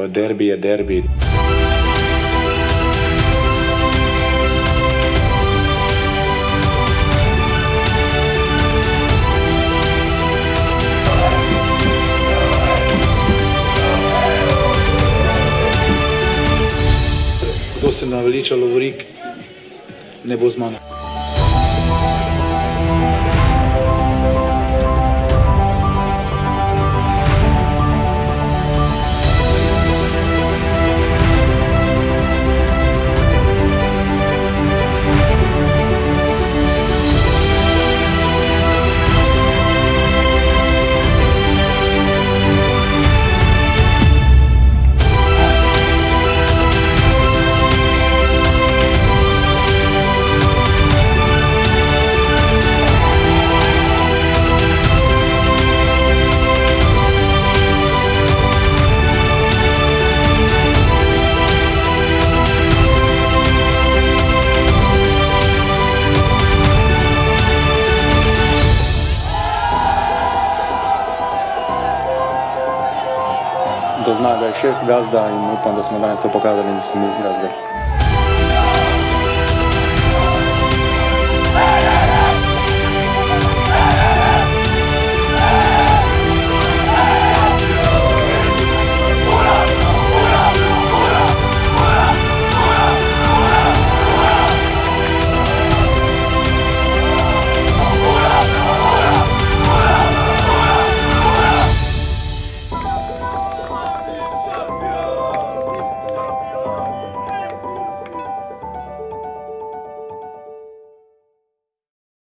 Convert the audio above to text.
derbi je derbi. Kdo se naveliča lovorik, ne bo z mano. Do zmage je 6 gazda in upam, da smo danes to pokazali in smo mi gazde.